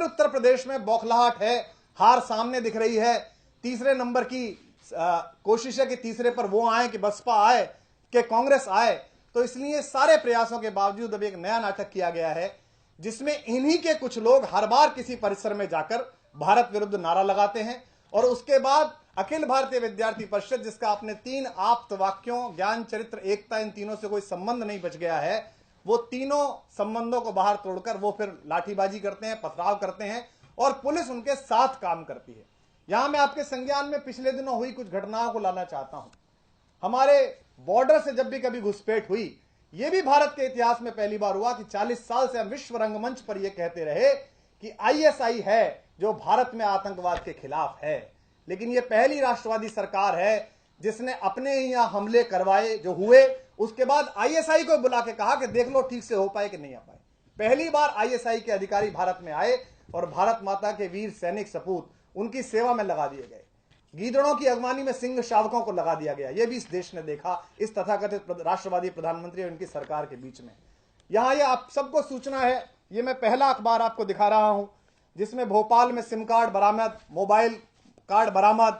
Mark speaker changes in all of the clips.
Speaker 1: उत्तर प्रदेश में बौखलाहट है, हार सामने दिख रही है। तीसरे नंबर की कोशिश है कि तीसरे पर वो आए कि बसपा आए कि कांग्रेस आए। तो इसलिए सारे प्रयासों के बावजूद अब एक नया नाटक किया गया है जिसमें इन्हीं के कुछ लोग हर बार किसी परिसर में जाकर भारत विरुद्ध नारा लगाते हैं और उसके बाद अखिल भारतीय विद्यार्थी परिषद, जिसका अपने 3 आप्त वाक्यों ज्ञान, चरित्र, एकता, इन तीनों से कोई संबंध नहीं बच गया है, वो तीनों संबंधों को बाहर तोड़कर वो फिर लाठीबाजी करते हैं, पथराव करते हैं और पुलिस उनके साथ काम करती है। यहां मैं आपके संज्ञान में पिछले दिनों हुई कुछ घटनाओं को लाना चाहता हूं। हमारे बॉर्डर से जब भी कभी घुसपैठ हुई, यह भी भारत के इतिहास में पहली बार हुआ कि 40 साल से हम विश्व रंगमंच पर यह कहते रहे कि आईएसआई है जो भारत में आतंकवाद के खिलाफ है, लेकिन यह पहली राष्ट्रवादी सरकार है जिसने अपने ही यहां हमले करवाए जो हुए, उसके बाद आईएसआई को बुला के कहा कि देख लो ठीक से हो पाए कि नहीं आ पाए। पहली बार आईएसआई के अधिकारी भारत में आए और भारत माता के वीर सैनिक सपूत उनकी सेवा में लगा दिए गए। गीदड़ों की अगवानी में सिंह शावकों को लगा दिया गया। यह भी इस देश ने देखा, इस तथाकथित राष्ट्रवादी प्रधानमंत्री और उनकी सरकार के बीच में। यहां यह आप सबको सूचना है, यह मैं पहला अखबार आपको दिखा रहा हूं जिसमें भोपाल में सिम कार्ड बरामद, मोबाइल कार्ड बरामद,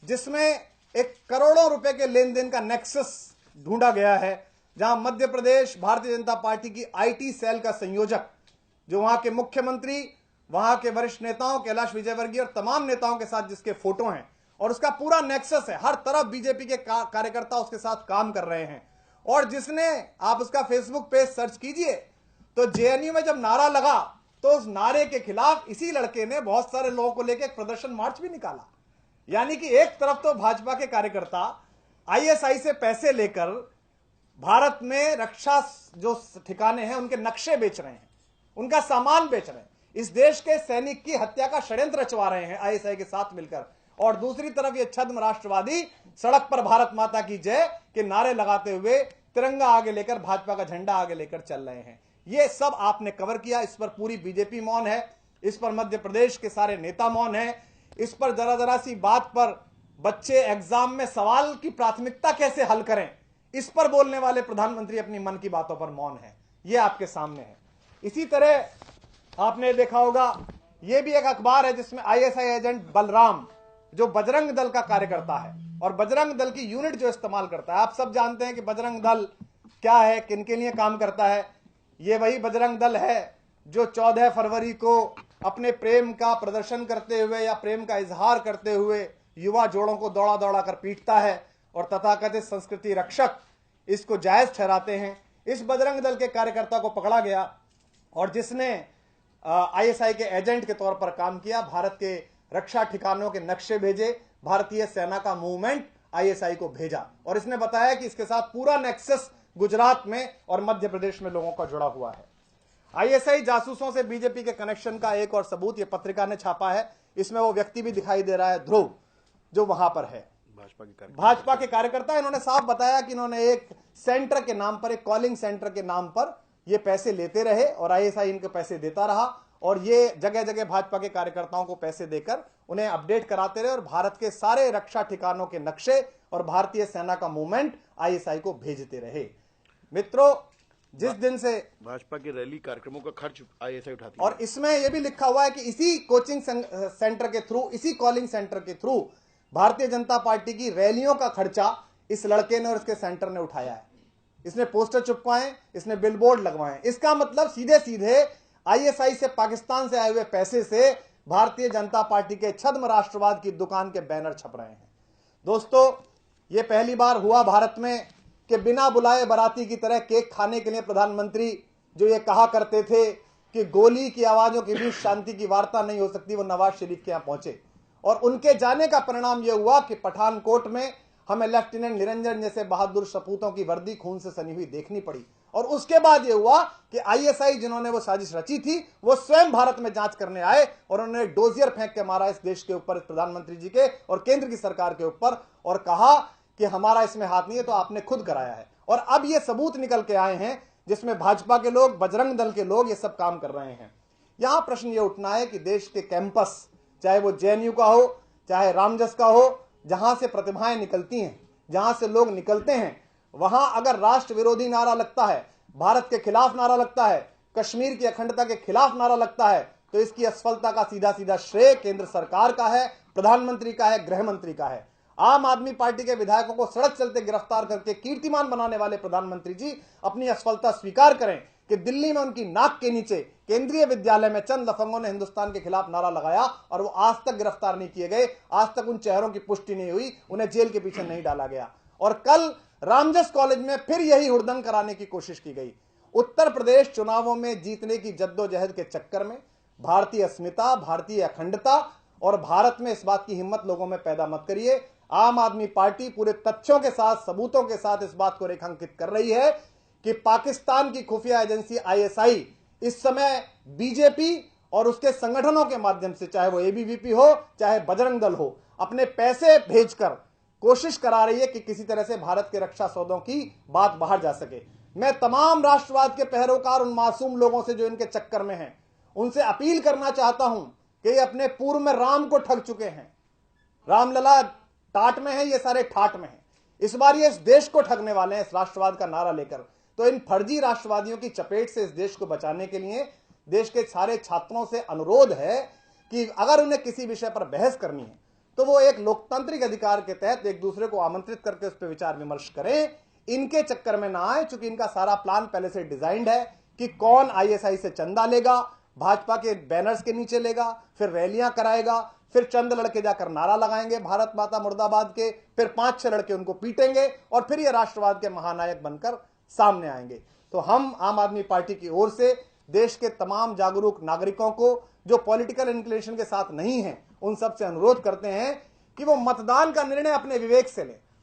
Speaker 1: जिसमें एक करोड़ों रुपए के लेन देन का नेक्सस ढूंढा गया है, जहां मध्य प्रदेश भारतीय जनता पार्टी की आईटी सेल का संयोजक, जो वहां के मुख्यमंत्री, वहां के वरिष्ठ नेताओं कैलाश विजयवर्गीय और तमाम नेताओं के साथ जिसके फोटो हैं और उसका पूरा नेक्सस है, हर तरफ बीजेपी के कार्यकर्ता उसके साथ काम कर रहे हैं। और जिसने, आप उसका फेसबुक पेज सर्च कीजिए तो जेएनयू में जब नारा लगा तो उस नारे के खिलाफ इसी लड़के ने बहुत सारे लोगों को लेकर एक प्रदर्शन मार्च भी निकाला। यानी कि एक तरफ तो भाजपा के कार्यकर्ता आईएसआई से पैसे लेकर भारत में रक्षा जो ठिकाने हैं उनके नक्शे बेच रहे हैं, उनका सामान बेच रहे हैं, इस देश के सैनिक की हत्या का षड्यंत्र रचवा रहे हैं आईएसआई के साथ मिलकर। और दूसरी तरफ ये छद्म राष्ट्रवादी सड़क पर भारत माता की जय के नारे लगाते हुए तिरंगा आगे लेकर, भाजपा का झंडा आगे लेकर चल रहे हैं। ये सब आपने कवर किया, इस पर पूरी बीजेपी मौन है, इस पर मध्य प्रदेश के सारे नेता मौन है, इस पर जरा जरा सी बात पर बच्चे एग्जाम में सवाल की प्राथमिकता कैसे हल करें, इस पर बोलने वाले प्रधानमंत्री अपनी मन की बातों पर मौन है। यह आपके सामने है। इसी तरह आपने देखा होगा, यह भी एक अखबार है जिसमें आईएसआई एजेंट बलराम, जो बजरंग दल का कार्यकर्ता है और बजरंग दल की यूनिट जो इस्तेमाल करता है, आप सब जानते हैं कि बजरंग दल क्या है, किन के लिए काम करता है। यह वही बजरंग दल है जो 14 फरवरी को अपने प्रेम का प्रदर्शन करते हुए या प्रेम का इजहार करते हुए युवा जोड़ों को दौड़ा दौड़ा कर पीटता है और तथाकथित संस्कृति रक्षक इसको जायज ठहराते हैं। इस बजरंग दल के कार्यकर्ता को पकड़ा गया और जिसने आईएसआई के एजेंट के तौर पर काम किया, भारत के रक्षा ठिकानों के नक्शे भेजे, भारतीय सेना का मूवमेंट आईएसआई को भेजा और इसने बताया कि इसके साथ पूरा नेक्सस गुजरात में और मध्य प्रदेश में लोगों का जुड़ा हुआ है। आईएसआई जासूसों से बीजेपी के कनेक्शन का एक और सबूत ये पत्रिका ने छापा है। इसमें वो व्यक्ति भी दिखाई दे रहा है, ध्रुव, जो वहां पर है, भाजपा के कार्यकर्ता। इन्होंने साफ बताया कि इन्होंने एक सेंटर के नाम पर, एक कॉलिंग सेंटर के नाम पर ये पैसे लेते रहे और आईएसआई इनको पैसे देता रहा और ये जगह जगह भाजपा के कार्यकर्ताओं को पैसे देकर उन्हें अपडेट कराते रहे और भारत के सारे रक्षा ठिकानों के नक्शे और भारतीय सेना का मूवमेंट आईएसआई को भेजते रहे। मित्रों, जिस दिन से
Speaker 2: भाजपा की रैली कार्यक्रमों का खर्च आईएसआई उठाती है
Speaker 1: और इसमें यह भी लिखा हुआ है कि इसी कोचिंग सेंटर के थ्रू, इसी कॉलिंग सेंटर के थ्रू भारतीय जनता पार्टी की रैलियों का खर्चा इस लड़के ने और इसके सेंटर ने उठाया है। इसने पोस्टर चिपकाए, इसने बिलबोर्ड लगवाए। इसका मतलब सीधे सीधे आईएसआई से, पाकिस्तान से आए हुए पैसे से भारतीय जनता पार्टी के छद्म राष्ट्रवाद की दुकान के बैनर छप रहे हैं। दोस्तों, यह पहली बार हुआ भारत में कि बिना बुलाए बाराती की तरह केक खाने के लिए प्रधानमंत्री, जो ये कहा करते थे कि गोली की आवाजों के बीच शांति की वार्ता नहीं हो सकती, वो नवाज शरीफ के यहां पहुंचे और उनके जाने का परिणाम यह हुआ कि पठानकोट में हमें लेफ्टिनेंट निरंजन जैसे बहादुर सपूतों की वर्दी खून से सनी हुई देखनी पड़ी। और उसके बाद यह हुआ कि आईएसआई, जिन्होंने वो साजिश रची थी, वो स्वयं भारत में जांच करने आए और उन्होंने डोजियर फेंक के मारा इस देश के ऊपर, इस प्रधानमंत्री जी के और केंद्र की सरकार के ऊपर, और कहा कि हमारा इसमें हाथ नहीं है, तो आपने खुद कराया है। और अब ये सबूत निकल के आए हैं जिसमें भाजपा के लोग, बजरंग दल के लोग ये सब काम कर रहे हैं। यहां प्रश्न ये उठना है कि देश के कैंपस, चाहे वो जेएनयू का हो, चाहे रामजस का हो, जहां से प्रतिभाएं निकलती हैं, जहां से लोग निकलते हैं, वहां अगर राष्ट्र विरोधी नारा लगता है, भारत के खिलाफ नारा लगता है, कश्मीर की अखंडता के खिलाफ नारा लगता है, तो इसकी असफलता का सीधा सीधा श्रेय केंद्र सरकार का है, प्रधानमंत्री का है, गृह मंत्री का है। आम आदमी पार्टी के विधायकों को सड़क चलते गिरफ्तार करके कीर्तिमान बनाने वाले प्रधानमंत्री जी अपनी असफलता स्वीकार करें कि दिल्ली में उनकी नाक के नीचे केंद्रीय विद्यालय में चंद लफंगों ने हिंदुस्तान के खिलाफ नारा लगाया और वो आज तक गिरफ्तार नहीं किए गए, आज तक उन चेहरों की पुष्टि नहीं हुई, उन्हें जेल के पीछे नहीं डाला गया। और कल रामजस कॉलेज में फिर यही हुड़दंग कराने की कोशिश की गई। उत्तर प्रदेश चुनावों में जीतने की जद्दोजहद के चक्कर में भारतीय अस्मिता, भारतीय अखंडता और भारत में इस बात की हिम्मत लोगों में पैदा मत करिए। आम आदमी पार्टी पूरे तथ्यों के साथ, सबूतों के साथ इस बात को रेखांकित कर रही है कि पाकिस्तान की खुफिया एजेंसी आईएसआई इस समय बीजेपी और उसके संगठनों के माध्यम से, चाहे वो एबीवीपी हो चाहे बजरंग दल हो, अपने पैसे भेजकर कोशिश करा रही है कि किसी तरह से भारत के रक्षा सौदों की बात बाहर जा सके। मैं तमाम राष्ट्रवाद के पैरोकार उन मासूम लोगों से जो इनके चक्कर में हैं, उनसे अपील करना चाहता हूं कि ये अपने पूर्व में राम को ठग चुके हैं। रामलला टाट में है, ये सारे ठाट में हैं। इस बार ये इस देश को ठगने वाले हैं इस राष्ट्रवाद का नारा लेकर। तो इन फर्जी राष्ट्रवादियों की चपेट से इस देश को बचाने के लिए देश के सारे छात्रों से अनुरोध है कि अगर उन्हें किसी विषय पर बहस करनी है तो वो एक लोकतांत्रिक अधिकार के तहत एक दूसरे को आमंत्रित करके उस पर विचार विमर्श करें, इनके चक्कर में ना आए। चूंकि इनका सारा प्लान पहले से डिजाइंड है कि कौन आईएसआई से चंदा लेगा, भाजपा के बैनर्स के नीचे लेगा, फिर रैलियां कराएगा, फिर चंद लड़के जाकर नारा लगाएंगे भारत माता मुर्दाबाद के, फिर 5-6 लड़के उनको पीटेंगे और फिर ये राष्ट्रवाद के महानायक बनकर सामने आएंगे। तो हम आम आदमी पार्टी की ओर से देश के तमाम जागरूक नागरिकों को जो पॉलिटिकल इंक्लिनेशन के साथ नहीं हैं, उन सब से अनुरोध करते हैं कि वो मतदान का निर्णय अपने विवेक से लें।